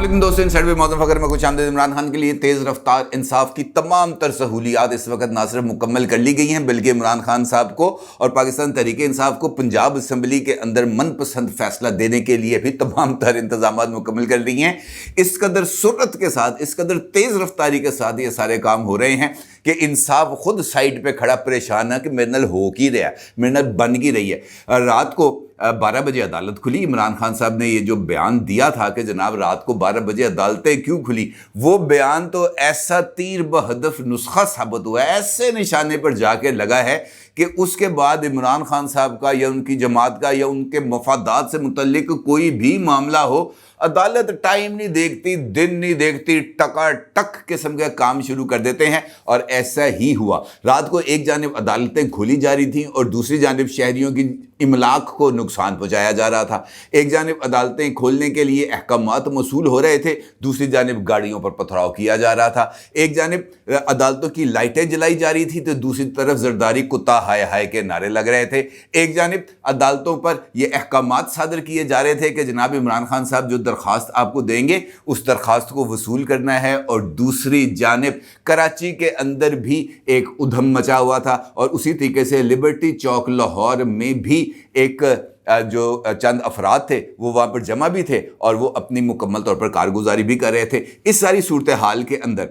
अस्सलाम दोस्तों, इन सर्वे मौजूद फकर में कुछ आमद इमरान खान के लिए तेज़ रफ्तार इंसाफ की तमाम तर सहूलियात इस वक्त ना सिर्फ मुकम्मल कर ली गई हैं बल्कि इमरान खान साहब को और पाकिस्तान तहरीक इंसाफ को पंजाब असम्बली के अंदर मनपसंद फैसला देने के लिए भी तमाम तर इंतजाम मुकम्मल कर ली हैं। इस कदर सुरत के साथ, इस कदर तेज़ रफ्तारी के साथ ये सारे काम हो रहे हैं कि इंसाफ खुद साइड पे खड़ा परेशान है कि मेरे नाल हो की रहा है, मेरे नाल बन की रही है। रात को 12 बजे अदालत खुली। इमरान खान साहब ने ये जो बयान दिया था कि जनाब रात को 12 बजे अदालतें क्यों खुली, वो बयान तो ऐसा तीर बहदफ नुस्खा साबित हुआ है, ऐसे निशाने पर जाके लगा है कि उसके बाद इमरान खान साहब का या उनकी जमात का या उनके मफादात से मुतल्लिक कोई भी मामला हो, अदालत टाइम नहीं देखती, दिन नहीं देखती, टकाटक किस्म के काम शुरू कर देते हैं। और ऐसा ही हुआ। रात को एक जानिब अदालतें खोली जा रही थीं और दूसरी जानिब शहरियों की इमलाक को नुकसान पहुंचाया जा रहा था। एक जानिब अदालतें खोलने के लिए अहकामात मसूल हो रहे थे, दूसरी जानिब गाड़ियों पर पथराव किया जा रहा था। एक जानिब अदालतों की लाइटें जलाई जा रही थी तो दूसरी तरफ जरदारी कुत्ता हाय हाय के नारे लग रहे थे। एक जानिब अदालतों पर यह अहकामात सादर किए जा रहे थे कि जनाब इमरान खान साहब जो दरख्वास्त आपको देंगे उस दरख्वास्त को वसूल करना है, और दूसरी जानिब कराची के अंदर भी एक उधम मचा हुआ था। और उसी तरीके से लिबर्टी चौक लाहौर में भी एक जो चंद अफराद थे वो वहाँ पर जमा भी थे और वो अपनी मुकम्मल तौर पर कारगुजारी भी कर रहे थे। इस सारी सूरत हाल के अंदर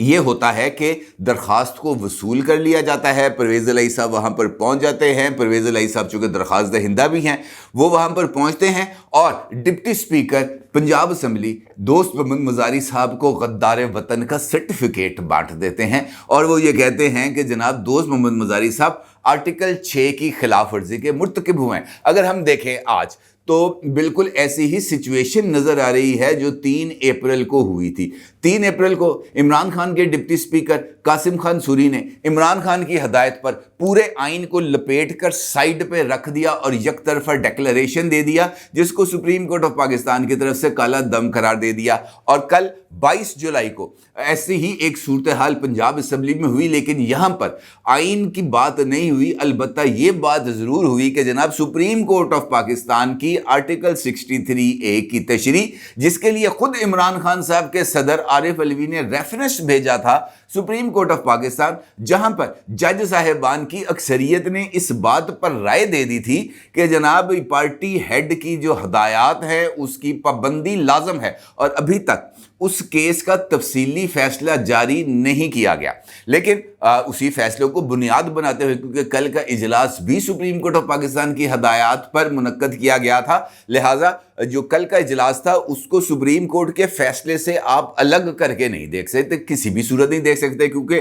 ये होता है कि दरख्वास्त को वसूल कर लिया जाता है। परवेज़ इलाही साहब वहाँ पर पहुँच जाते हैं। परवेज़ इलाही साहब चूँकि दरख्वास्त दहिंदा भी हैं, वो वहाँ पर पहुँचते हैं और डिप्टी स्पीकर पंजाब असम्बली दोस्त मोहम्मद मज़ारी साहब को गद्दार वतन का सर्टिफिकेट बांट देते हैं। और वो ये कहते हैं कि जनाब दोस्त मोहम्मद मज़ारी साहब आर्टिकल 6 की खिलाफ वर्जी के मुर्तकिब हुए हैं। अगर हम देखें आज तो बिल्कुल ऐसी ही सिचुएशन नज़र आ रही है जो 3 अप्रैल को हुई थी। 3 अप्रैल को इमरान खान के डिप्टी स्पीकर कासिम खान सूरी ने इमरान खान की हदायत पर पूरे आइन को लपेट कर साइड पे रख दिया और एक तरफा डिक्लेरेशन दे दिया, जिसको सुप्रीम कोर्ट ऑफ पाकिस्तान की तरफ से काला दम करार दे दिया। और कल 22 जुलाई को ऐसी ही एक सूरत हाल पंजाब असम्बली में हुई, लेकिन यहाँ पर आइन की बात नहीं हुई। अलबत्ता ये बात ज़रूर हुई कि जनाब सुप्रीम कोर्ट ऑफ पाकिस्तान की आर्टिकल 63A की तशरीह, जिसके लिए खुद इमरान खान साहब के सदर आरिफ अलवी ने रेफरेंस भेजा था सुप्रीम कोर्ट ऑफ पाकिस्तान, जहां पर जज साहिबान की अक्सरियत ने इस बात पर राय दे दी थी कि जनाब पार्टी हेड की जो हदायत है उसकी पाबंदी लाजम है। और अभी तक उस केस का तफसीली फैसला जारी नहीं किया गया। लेकिन उसी फैसले को बुनियाद बनाते हुए, क्योंकि कल का इजलास भी सुप्रीम कोर्ट ऑफ पाकिस्तान की हदायत पर मुनक्कद किया गया था, लिहाजा जो कल का इजलास था उसको सुप्रीम कोर्ट के फैसले से आप अलग करके नहीं देख सकते, किसी भी सूरत नहीं देख सकते, क्योंकि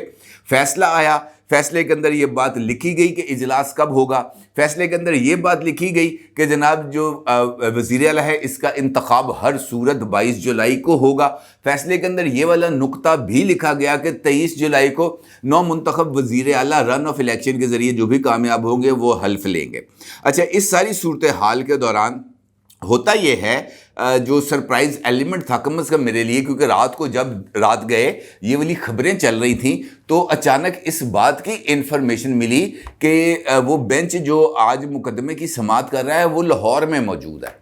फैसला आया, फैसले के अंदर ये बात लिखी गई कि इजलास कब होगा। फैसले के अंदर ये बात लिखी गई कि जनाब जो वज़ीर आला है इसका इंतखाब हर सूरत 22 जुलाई को होगा। फैसले के अंदर ये वाला नुक्ता भी लिखा गया कि 23 जुलाई को नौ मुंतखब वज़ीर आला रन ऑफ इलेक्शन के ज़रिए जो भी कामयाब होंगे वो हल्फ लेंगे। अच्छा, इस सारी सूरत हाल के दौरान होता ये है जो सरप्राइज एलिमेंट था कम से कम मेरे लिए, क्योंकि रात को जब रात गए ये वाली खबरें चल रही थी तो अचानक इस बात की इंफॉर्मेशन मिली कि वो बेंच जो आज मुकदमे की समाअत कर रहा है वो लाहौर में मौजूद है।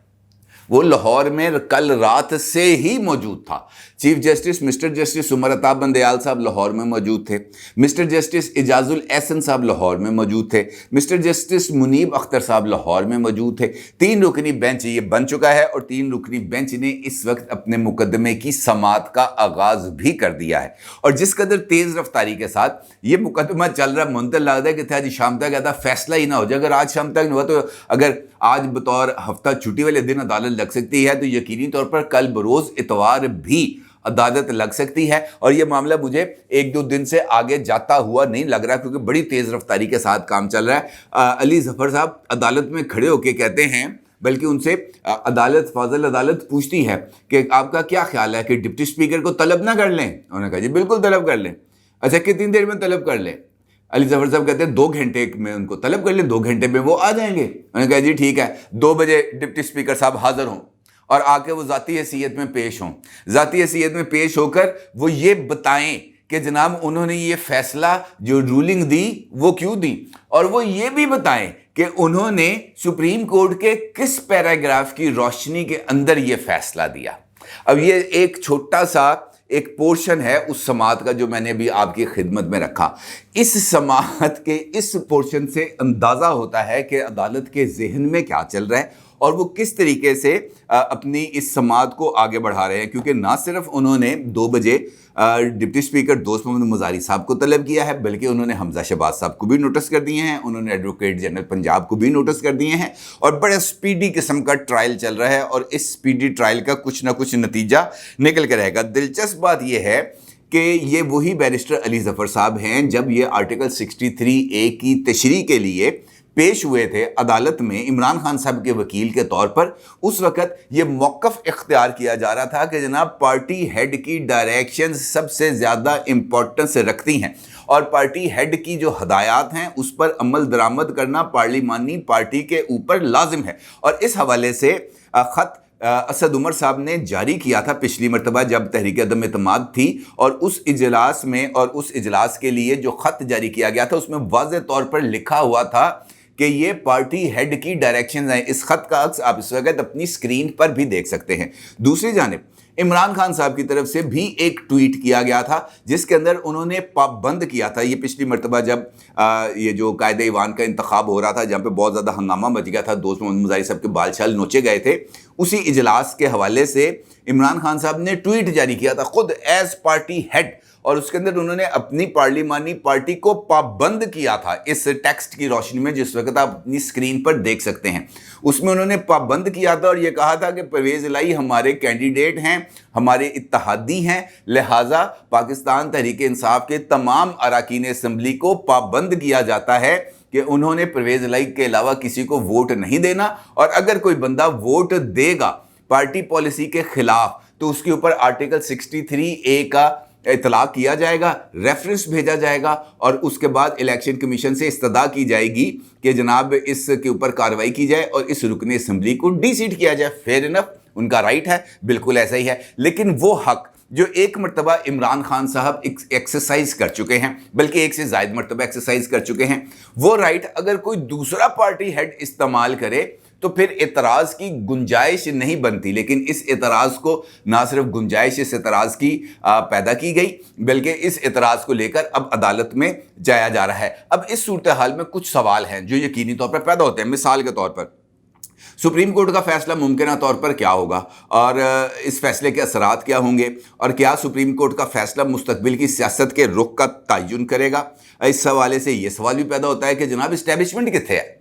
वो लाहौर में कल रात से ही मौजूद था। Chief justice mister justice Umar Ata Bandial साहब लाहौर में मौजूद थे, मिस्टर जस्टिस इजाजुल एहसन साहब लाहौर में मौजूद थे, मिस्टर जस्टिस मुनीब अख्तर साहब लाहौर में मौजूद थे। 3 रुकनी बेंच ये बन चुका है और 3 रुकनी बेंच ने इस वक्त अपने मुकदमे की समाअत का आगाज भी कर दिया है। और जिस कदर तेज़ रफ्तारी के साथ ये मुकदमा चल रहा, मुंतज़िर लगता है कि आज शाम तक आता फैसला ही ना हो जाए। अगर आज शाम तक नहीं हुआ तो अगर आज बतौर हफ्ता छुट्टी वाले दिन अदालत लग सकती है तो यकीनी तौर पर कल बरोज़ इतवार भी अदालत लग सकती है। और ये मामला मुझे 1-2 दिन से आगे जाता हुआ नहीं लग रहा, क्योंकि बड़ी तेज़ रफ्तारी के साथ काम चल रहा है। अली जफ़र साहब अदालत में खड़े होकर कहते हैं, बल्कि उनसे फाजल अदालत पूछती है कि आपका क्या ख्याल है कि डिप्टी स्पीकर को तलब ना कर लें। उन्होंने कहा जी बिल्कुल तलब कर लें। अच्छा, कितनी देर में तलब कर लें? अली जफर साहब कहते हैं 2 घंटे में उनको तलब कर लें, 2 घंटे में वो आ जाएंगे। उन्होंने कहा जी ठीक है, 2 बजे डिप्टी स्पीकर साहब हाजिर हों और आके वो ज़ाती हैसियत में पेश हों। ज़ाती हैसियत में पेश होकर वो ये बताएं कि जनाब उन्होंने ये फैसला जो रूलिंग दी वो क्यों दी, और वो ये भी बताएं कि उन्होंने सुप्रीम कोर्ट के किस पैराग्राफ की रोशनी के अंदर ये फैसला दिया। اب یہ ایک چھوٹا سا ایک پورشن ہے اس سماعت کا جو میں نے ابھی آپ کی خدمت میں رکھا. اس سماعت کے اس پورشن سے اندازہ ہوتا ہے کہ عدالت کے ذہن میں کیا چل رہا ہے اور وہ کس طریقے سے اپنی اس سماعت کو آگے بڑھا رہے ہیں. کیونکہ نہ صرف انہوں نے 2 بجے ڈپٹی اسپیکر دوست محمد مزاری صاحب کو طلب کیا ہے، بلکہ انہوں نے حمزہ شہباز صاحب کو بھی نوٹس کر دیے ہیں، انہوں نے ایڈوکیٹ جنرل پنجاب کو بھی نوٹس کر دیے ہیں، اور بڑے سپیڈی قسم کا ٹرائل چل رہا ہے اور اس سپیڈی ٹرائل کا کچھ نہ کچھ نتیجہ نکل کے رہے گا. دلچسپ بات یہ ہے کہ یہ وہی بیرسٹر علی ظفر صاحب ہیں جب یہ آرٹیکل 63A کی تشریح کے لیے پیش ہوئے تھے عدالت میں عمران خان صاحب کے وکیل کے طور پر. اس وقت یہ موقف اختیار کیا جا رہا تھا کہ جناب پارٹی ہیڈ کی ڈائریکشن سب سے زیادہ امپورٹنس رکھتی ہیں اور پارٹی ہیڈ کی جو ہدایات ہیں اس پر عمل درآمد کرنا پارلیمانی پارٹی کے اوپر لازم ہے. اور اس حوالے سے خط اسد عمر صاحب نے جاری کیا تھا پچھلی مرتبہ جب تحریک عدم اعتماد تھی، اور اس اجلاس کے لیے جو خط جاری کیا گیا تھا اس میں واضح طور پر لکھا ہوا تھا کہ یہ پارٹی ہیڈ کی ڈائریکشنز ہیں. اس خط کا عکس آپ اس وقت اپنی سکرین پر بھی دیکھ سکتے ہیں. دوسری جانب عمران خان صاحب کی طرف سے بھی ایک ٹویٹ کیا گیا تھا جس کے اندر انہوں نے پابند کیا تھا. یہ پچھلی مرتبہ جب یہ جو قائد ایوان کا انتخاب ہو رہا تھا جہاں پہ بہت زیادہ ہنگامہ مچ گیا تھا، دوست محمد مزاری صاحب کے بال چھال نوچے گئے تھے، اسی اجلاس کے حوالے سے عمران خان صاحب نے ٹویٹ جاری کیا تھا خود ایز پارٹی ہیڈ، اور اس کے اندر انہوں نے اپنی پارلیمانی پارٹی کو پابند کیا تھا اس ٹیکسٹ کی روشنی میں جس وقت آپ اپنی سکرین پر دیکھ سکتے ہیں. اس میں انہوں نے پابند کیا تھا اور یہ کہا تھا کہ پرویز الہی ہمارے کینڈیڈیٹ ہیں، ہمارے اتحادی ہیں، لہٰذا پاکستان تحریک انصاف کے تمام اراکین اسمبلی کو پابند کیا جاتا ہے کہ انہوں نے پرویز الہی کے علاوہ کسی کو ووٹ نہیں دینا، اور اگر کوئی بندہ ووٹ دے گا پارٹی پالیسی کے خلاف تو اس کے اوپر آرٹیکل 63A کا اطلاع کیا جائے گا، ریفرنس بھیجا جائے گا، اور اس کے بعد الیکشن کمیشن سے استدعا کی جائے گی کہ جناب اس کے اوپر کارروائی کی جائے اور اس رکن اسمبلی کو ڈی سیٹ کیا جائے. فیئر انف، ان کا رائٹ ہے، بالکل ایسا ہی ہے. لیکن وہ حق جو ایک مرتبہ عمران خان صاحب ایکسرسائز کر چکے ہیں، بلکہ ایک سے زائد مرتبہ ایکسرسائز کر چکے ہیں، وہ رائٹ اگر کوئی دوسرا پارٹی ہیڈ استعمال کرے تو پھر اعتراض کی گنجائش نہیں بنتی. لیکن اس اعتراض کو نہ صرف گنجائش اس اعتراض کی پیدا کی گئی، بلکہ اس اعتراض کو لے کر اب عدالت میں جایا جا رہا ہے. اب اس صورتحال میں کچھ سوال ہیں جو یقینی طور پر پیدا ہوتے ہیں. مثال کے طور پر سپریم کورٹ کا فیصلہ ممکنہ طور پر کیا ہوگا اور اس فیصلے کے اثرات کیا ہوں گے، اور کیا سپریم کورٹ کا فیصلہ مستقبل کی سیاست کے رخ کا تعین کرے گا. اس حوالے سے یہ سوال بھی پیدا ہوتا ہے کہ جناب اسٹیبلشمنٹ کتنے ہے،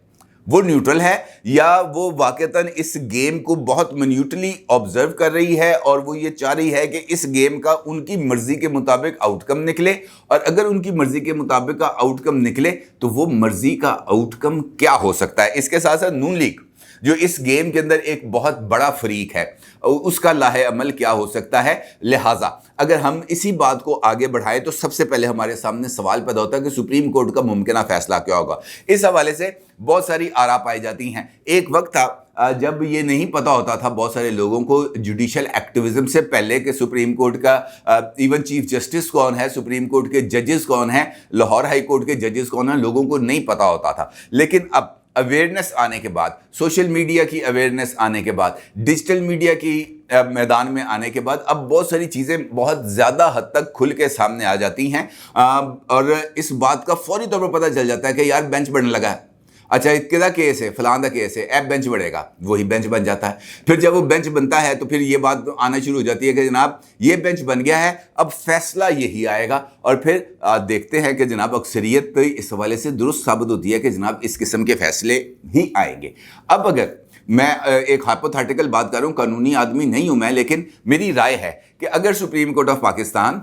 وہ نیوٹرل ہے یا وہ واقعتاً اس گیم کو بہت منیوٹلی آبزرو کر رہی ہے اور وہ یہ چاہ رہی ہے کہ اس گیم کا ان کی مرضی کے مطابق آؤٹ کم نکلے، اور اگر ان کی مرضی کے مطابق کا آؤٹ کم نکلے تو وہ مرضی کا آؤٹ کم کیا ہو سکتا ہے. اس کے ساتھ ساتھ نون لیگ جو اس گیم کے اندر ایک بہت بڑا فریق ہے، اس کا لاہ عمل کیا ہو سکتا ہے. لہٰذا اگر ہم اسی بات کو آگے بڑھائیں تو سب سے پہلے ہمارے سامنے سوال پیدا ہوتا ہے کہ سپریم کورٹ کا ممکنہ فیصلہ کیا ہوگا. اس حوالے سے بہت ساری آراء پائی جاتی ہیں. ایک وقت تھا جب یہ نہیں پتا ہوتا تھا بہت سارے لوگوں کو جوڈیشل ایکٹیویزم سے پہلے کہ سپریم کورٹ کا ایون چیف جسٹس کون ہے، سپریم کورٹ کے ججز کون ہیں، لاہور ہائی کورٹ کے ججز کون ہیں، لوگوں کو نہیں پتا ہوتا تھا. لیکن اب اویئرنیس آنے کے بعد، سوشل میڈیا کی اویئرنیس آنے کے بعد، ڈیجیٹل میڈیا کی میدان میں آنے کے بعد اب بہت ساری چیزیں بہت زیادہ حد تک کھل کے سامنے آ جاتی ہیں، اور اس بات کا فوری طور پر پتہ چل جاتا ہے کہ یار بینچ بڑھنے لگا ہے. اچھا کدا کیس ہے، فلاں دا کیس ہے، ایپ بینچ بڑھے گا، وہی بینچ بن جاتا ہے. پھر جب وہ بینچ بنتا ہے تو پھر یہ بات آنا شروع ہو جاتی ہے کہ جناب یہ بینچ بن گیا ہے، اب فیصلہ یہی آئے گا. اور پھر دیکھتے ہیں کہ جناب اکثریت اس حوالے سے درست ثابت ہوتی ہے کہ جناب اس قسم کے فیصلے ہی آئیں گے. اب اگر میں ایک ہائپوتھیٹیکل بات کر رہا ہوں، قانونی آدمی نہیں ہوں میں، لیکن میری رائے ہے کہ اگر سپریم کورٹ آف پاکستان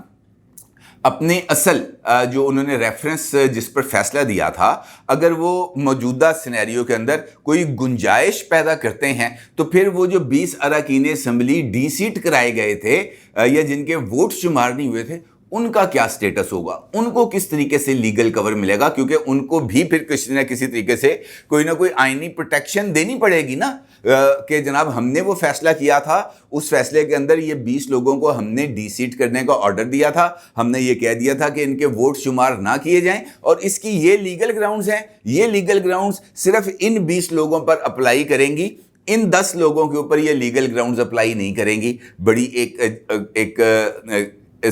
اپنے اصل جو انہوں نے ریفرنس جس پر فیصلہ دیا تھا، اگر وہ موجودہ سینیریو کے اندر کوئی گنجائش پیدا کرتے ہیں تو پھر وہ جو 20 اراکین اسمبلی ڈی سیٹ کرائے گئے تھے یا جن کے ووٹ شمار نہیں ہوئے تھے، ان کا کیا سٹیٹس ہوگا، ان کو کس طریقے سے لیگل کور ملے گا، کیونکہ ان کو بھی پھر کسی نہ کسی طریقے سے کوئی نہ کوئی آئینی پروٹیکشن دینی پڑے گی نا، کہ جناب ہم نے وہ فیصلہ کیا تھا، اس فیصلے کے اندر یہ 20 لوگوں کو ہم نے ڈی سیٹ کرنے کا آرڈر دیا تھا، ہم نے یہ کہہ دیا تھا کہ ان کے ووٹ شمار نہ کیے جائیں، اور اس کی یہ لیگل گراؤنڈز ہیں. یہ لیگل گراؤنڈز صرف ان 20 لوگوں پر اپلائی کریں گی इन 10 लोगों के ऊपर ये लीगल ग्राउंड्स अप्लाई नहीं करेंगी। बड़ी एक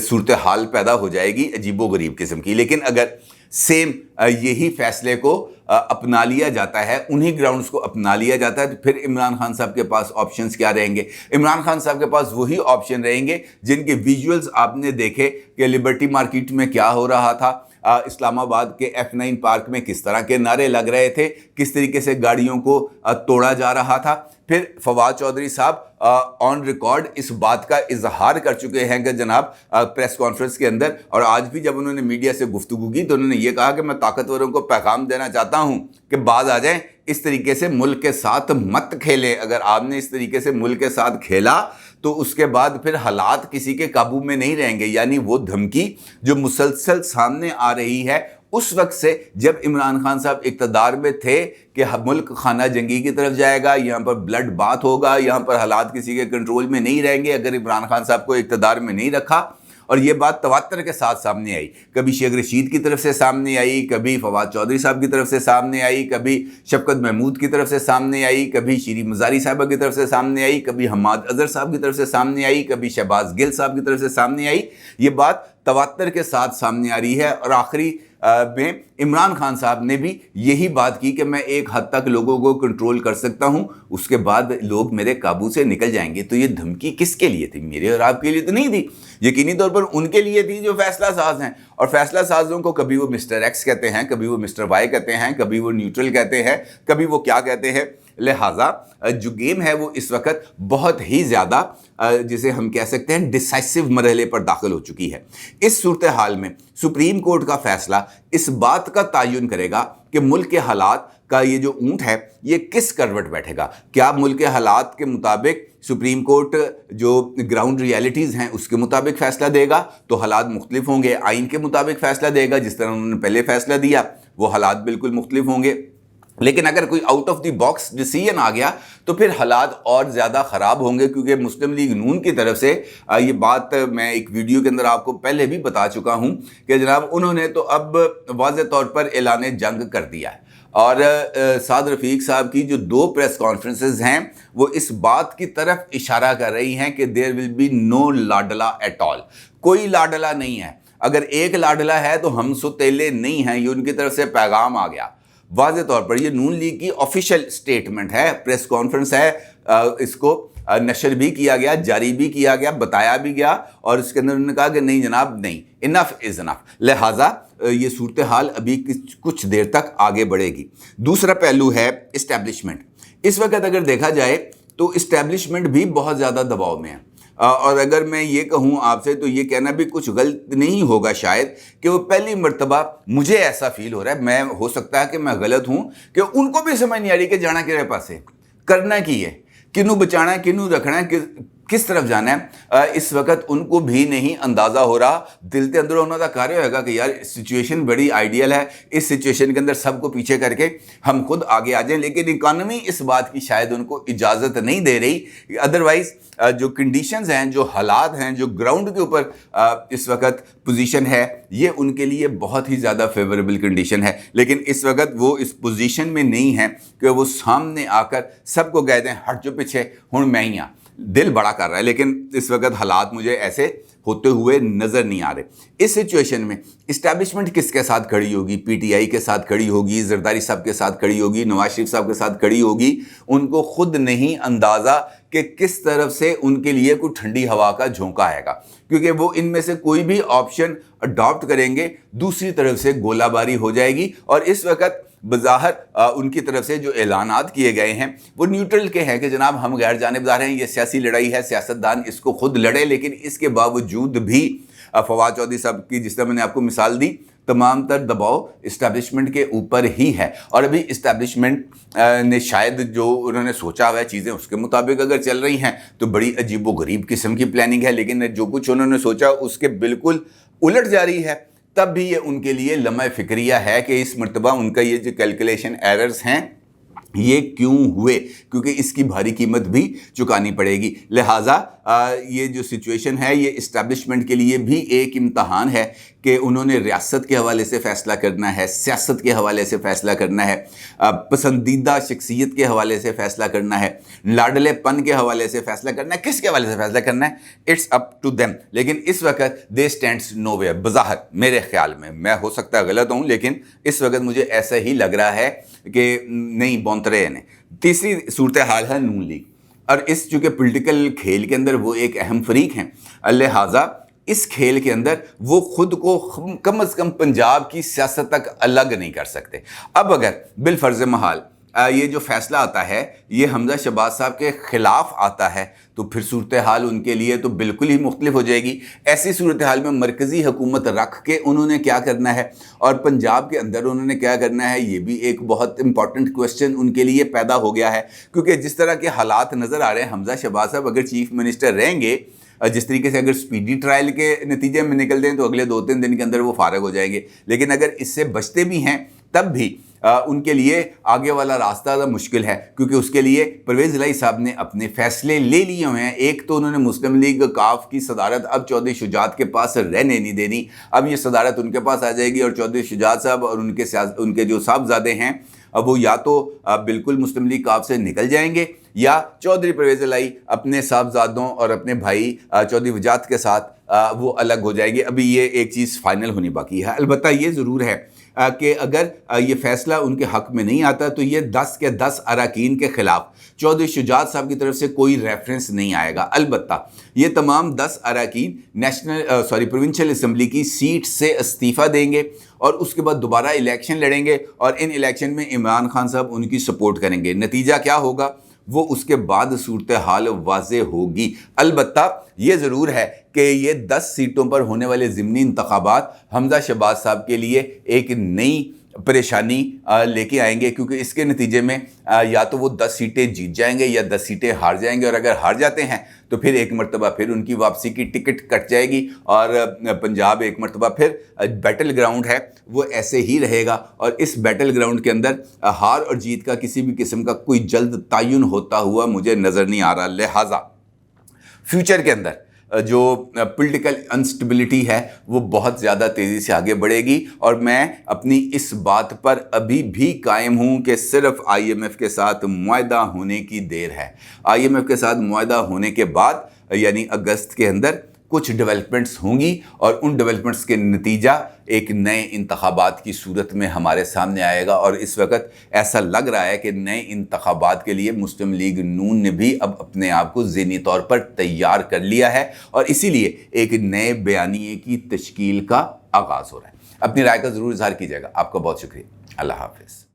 सूरत हाल पैदा हो जाएगी अजीबो-गरीब किस्म की। लेकिन अगर सेम यही फैसले को अपना लिया जाता है, उन्हीं ग्राउंड्स को अपना लिया जाता है, तो फिर इमरान खान साहब के पास ऑप्शंस क्या रहेंगे? इमरान खान साहब के पास वही ऑप्शन रहेंगे जिनके विजुअल्स आपने देखे कि लिबर्टी मार्केट में क्या हो रहा था, इस्लामाबाद के F9 पार्क में किस तरह के नारे लग रहे थे, किस तरीके से गाड़ियों को तोड़ा जा रहा था। फिर फवाद चौधरी साहब ऑन रिकॉर्ड इस बात का इजहार कर चुके हैं कि जनाब प्रेस कॉन्फ्रेंस के अंदर, और आज भी जब उन्होंने मीडिया से गुफ्तगू की तो उन्होंने ये कहा कि मैं ताकतवरों को पैगाम देना चाहता हूं कि बाज आ जाएं, इस तरीके से मुल्क के साथ मत खेलें। अगर आपने इस तरीके से मुल्क के साथ खेला तो उसके बाद फिर हालात किसी के काबू में नहीं रहेंगे। यानी वो धमकी जो मुसलसल सामने आ रही है उस वक्त से, जब इमरान खान साहब इक़्तिदार में थे, कि मुल्क खाना जंगी की तरफ जाएगा, यहाँ पर ब्लड बाथ होगा, यहाँ पर हालात किसी के कंट्रोल में नहीं रहेंगे अगर इमरान खान साहब को इक़्तिदार में नहीं रखा। और ये बात तवातर के साथ सामने आई। कभी शेख रशीद की तरफ से सामने आई, कभी फवाद चौधरी साहब की तरफ से सामने आई, कभी शफकत महमूद की तरफ से सामने आई, कभी शीरी मज़ारी साहबा की तरफ से सामने आई, कभी हम्माद अज़हर साहब की तरफ से सामने आई, कभी शहबाज गिल साहब की तरफ से सामने आई। ये बात तवातर के साथ सामने आ रही है। और आखिरी में इमरान खान साहब ने भी यही बात की कि मैं एक हद तक लोगों को कंट्रोल कर सकता हूं, उसके बाद लोग मेरे काबू से निकल जाएंगे। तो ये धमकी किसके लिए थी? मेरे और आपके लिए तो नहीं थी, यकीनी तौर पर उनके लिए थी जो फैसला साज हैं। और फैसला साजों को कभी वो मिस्टर एक्स कहते हैं, कभी वो मिस्टर वाई कहते हैं, कभी वो न्यूट्रल कहते हैं, कभी वो क्या कहते हैं। लिहाजा जो गेम है वो इस वक्त बहुत ही ज़्यादा जिसे हम कह सकते हैं डिसाइसिव मरहले पर दाखिल हो चुकी है। इस सूरत हाल में सुप्रीम कोर्ट का फैसला इस बात का तयन करेगा कि मुल्क के हालात का ये जो ऊंट है ये किस करवट बैठेगा। क्या मुल्क के हालात के मुताबिक सुप्रीम कोर्ट जो ग्राउंड रियलिटीज़ हैं उसके मुताबिक फ़ैसला देगा तो हालात मुख्तलिफ होंगे, आइन के मुताबिक फ़ैसला देगा जिस तरह उन्होंने पहले फ़ैसला दिया वो हालात बिल्कुल मुख्तलिफ होंगे। लेकिन अगर कोई out of the box decision आ गया तो फिर हालात और ज़्यादा ख़राब होंगे, क्योंकि मुस्लिम लीग नून की तरफ से ये बात मैं एक वीडियो के अंदर आपको पहले भी बता चुका हूँ कि जनाब उन्होंने तो अब वाज़े तौर पर ऐलान जंग कर दिया है। और साद रफ़ीक साहब की जो 2 प्रेस कॉन्फ्रेंसेस हैं वो इस बात की तरफ इशारा कर रही हैं कि देयर विल बी नो लाडला एट ऑल। कोई लाडला नहीं है। अगर एक लाडला है तो हम सुतेले नहीं हैं, ये उनकी तरफ से पैगाम आ गया। वाज़े तौर पर ये नून लीग की ऑफिशियल स्टेटमेंट है, प्रेस कॉन्फ्रेंस है, इसको नशर भी किया गया, जारी भी किया गया, बताया भी गया और इसके अंदर उन्होंने कहा कि नहीं जनाब नहीं, इनफ इज़ इनफ। लिहाजा ये सूरत हाल अभी कुछ देर तक आगे बढ़ेगी। दूसरा पहलू है इस्टेब्लिशमेंट। इस वक्त अगर देखा जाए तो इस्टेब्लिशमेंट भी बहुत ज़्यादा दबाव में है। और अगर मैं ये कहूँ आपसे तो ये कहना भी कुछ गलत नहीं होगा शायद कि वो पहली मर्तबा मुझे ऐसा फील हो रहा है, मैं हो सकता है कि मैं गलत हूँ, कि उनको भी समझ नहीं आ रही कि जाना किहड़े पासे, करना की है, किनू बचाना है, किनू रखना है, किस तरफ जाना है। इस वक्त उनको भी नहीं अंदाज़ा हो रहा। दिल के अंदर उन्होंने कार्य होगा कि यार सिचुएशन बड़ी आइडियल है, इस सिचुएशन के अंदर सबको पीछे करके हम खुद आगे आ जाएं, लेकिन इकॉनमी इस बात की शायद उनको इजाज़त नहीं दे रही। अदरवाइज़ जो कंडीशंस हैं, जो हालात हैं, जो ग्राउंड के ऊपर इस वक्त पोजीशन है, ये उनके लिए बहुत ही ज़्यादा फेवरेबल कंडीशन है। लेकिन इस वक्त वो इस पोजीशन में नहीं है कि वो सामने आकर सबको कह दें हट जो पीछे हूँ मैं ही हाँ। दिल बड़ा कर रहा है लेकिन इस वक्त हालात मुझे ऐसे होते हुए नज़र नहीं आ रहे। इस सिचुएशन में इस्टेब्लिशमेंट किसके साथ खड़ी होगी? पीटीआई के साथ खड़ी होगी, जरदारी साहब के साथ खड़ी होगी, नवाज शरीफ साहब के साथ खड़ी होगी। उनको खुद नहीं अंदाज़ा कि किस तरफ से उनके लिए कोई ठंडी हवा का झोंका आएगा, क्योंकि वो इनमें से कोई भी ऑप्शन अडॉप्ट करेंगे दूसरी तरफ से गोलाबारी हो जाएगी। और इस वक्त बज़ाहिर उनकी तरफ से जो ऐलानात किए गए हैं वो न्यूट्रल के हैं कि जनाब हम गैर जानिबदार हैं, ये सियासी लड़ाई है, सियासतदान इसको खुद लड़े। लेकिन इसके बावजूद भी फवाद चौधरी साहब की जिस तरह मैंने आपको मिसाल दी, तमाम तर दबाव इस्टेब्लिशमेंट के ऊपर ही है। और अभी इस्टेब्लिशमेंट ने शायद जो उन्होंने सोचा हुआ है चीज़ें उसके मुताबिक अगर चल रही हैं तो बड़ी अजीबो गरीब किस्म की प्लानिंग है, लेकिन जो कुछ उन्होंने सोचा उसके बिल्कुल उलट जा रही है। तब भी ये उनके लिए लम्हा फिक्रिया है कि इस मर्तबा उनका ये जो कैलकुलेशन एरर्स हैं ये क्यों हुए, क्योंकि इसकी भारी कीमत भी चुकानी पड़ेगी। लिहाजा ये जो सिचुएशन है ये इस्टेब्लिशमेंट के लिए भी एक इम्तहान है کہ انہوں نے ریاست کے حوالے سے فیصلہ کرنا ہے, سیاست کے حوالے سے فیصلہ کرنا ہے, پسندیدہ شخصیت کے حوالے سے فیصلہ کرنا ہے, لاڈلے پن کے حوالے سے فیصلہ کرنا ہے, کس کے حوالے سے فیصلہ کرنا ہے, اٹس اپ ٹو دیم. لیکن اس وقت دے اسٹینڈس نو ویئر. بظاہر میرے خیال میں ہو سکتا ہے غلط ہوں, لیکن اس وقت مجھے ایسا ہی لگ رہا ہے کہ نہیں بونترے ہیں. تیسری صورتحال ہے نون لیگ, اور اس چونکہ پولیٹیکل کھیل کے اندر وہ ایک اہم فریق ہیں, لہٰذا اس کھیل کے اندر وہ خود کو کم از کم پنجاب کی سیاست تک الگ نہیں کر سکتے. اب اگر بالفرض محال یہ جو فیصلہ آتا ہے یہ حمزہ شہباز صاحب کے خلاف آتا ہے تو پھر صورتحال ان کے لیے تو بالکل ہی مختلف ہو جائے گی. ایسی صورتحال میں مرکزی حکومت رکھ کے انہوں نے کیا کرنا ہے اور پنجاب کے اندر انہوں نے کیا کرنا ہے, یہ بھی ایک بہت امپورٹنٹ کویسچن ان کے لیے پیدا ہو گیا ہے. کیونکہ جس طرح کے حالات نظر آ رہے ہیں, حمزہ شہباز صاحب اگر چیف منسٹر رہیں گے, جس طریقے سے اگر سپیڈی ٹرائل کے نتیجے میں نکل دیں تو اگلے 2-3 دن کے اندر وہ فارغ ہو جائیں گے. لیکن اگر اس سے بچتے بھی ہیں تب بھی ان کے لیے آگے والا راستہ مشکل ہے, کیونکہ اس کے لیے پرویز الہی صاحب نے اپنے فیصلے لے لیے ہوئے ہیں. ایک تو انہوں نے مسلم لیگ کاف کی صدارت اب چودھری شجاعت کے پاس رہنے نہیں دینی. اب یہ صدارت ان کے پاس آ جائے گی اور چودھری شجاعت صاحب اور ان کے جو صاحبزادے ہیں اب وہ یا تو بالکل مسلم لیگ کاف سے نکل جائیں گے یا چودھری پرویز الہی اپنے صاحبزادوں اور اپنے بھائی چودھری وجاہت کے ساتھ وہ الگ ہو جائیں گے. ابھی یہ ایک چیز فائنل ہونی باقی ہے. البتہ یہ ضرور ہے کہ اگر یہ فیصلہ ان کے حق میں نہیں آتا تو یہ 10 کے 10 اراکین کے خلاف چودھری شجاعت صاحب کی طرف سے کوئی ریفرنس نہیں آئے گا. البتہ یہ تمام 10 اراکین پروونشل اسمبلی کی سیٹ سے استعفیٰ دیں گے اور اس کے بعد دوبارہ الیکشن لڑیں گے اور ان الیکشن میں عمران خان صاحب ان کی سپورٹ کریں گے. نتیجہ کیا ہوگا وہ اس کے بعد صورتحال واضح ہوگی. البتہ یہ ضرور ہے کہ یہ 10 سیٹوں پر ہونے والے ضمنی انتخابات حمزہ شہباز صاحب کے لیے ایک نئی پریشانی لے کے آئیں گے, کیونکہ اس کے نتیجے میں یا تو وہ 10 سیٹیں جیت جائیں گے یا 10 سیٹیں ہار جائیں گے, اور اگر ہار جاتے ہیں تو پھر ایک مرتبہ پھر ان کی واپسی کی ٹکٹ کٹ جائے گی اور پنجاب ایک مرتبہ پھر بیٹل گراؤنڈ ہے وہ ایسے ہی رہے گا. اور اس بیٹل گراؤنڈ کے اندر ہار اور جیت کا کسی بھی قسم کا کوئی جلد تعین ہوتا ہوا مجھے نظر نہیں آ رہا. لہٰذا فیوچر کے اندر جو پولیٹیکل انسٹیبلٹی ہے وہ بہت زیادہ تیزی سے آگے بڑھے گی, اور میں اپنی اس بات پر ابھی بھی قائم ہوں کہ صرف آئی ایم ایف کے ساتھ معاہدہ ہونے کی دیر ہے. آئی ایم ایف کے ساتھ معاہدہ ہونے کے بعد یعنی اگست کے اندر کچھ ڈیولپمنٹس ہوں گی اور ان ڈیولپمنٹس کے نتیجہ ایک نئے انتخابات کی صورت میں ہمارے سامنے آئے گا. اور اس وقت ایسا لگ رہا ہے کہ نئے انتخابات کے لیے مسلم لیگ نون نے بھی اب اپنے آپ کو ذہنی طور پر تیار کر لیا ہے اور اسی لیے ایک نئے بیانیے کی تشکیل کا آغاز ہو رہا ہے. اپنی رائے کا ضرور اظہار کیجیے گا. آپ کا بہت شکریہ. اللہ حافظ.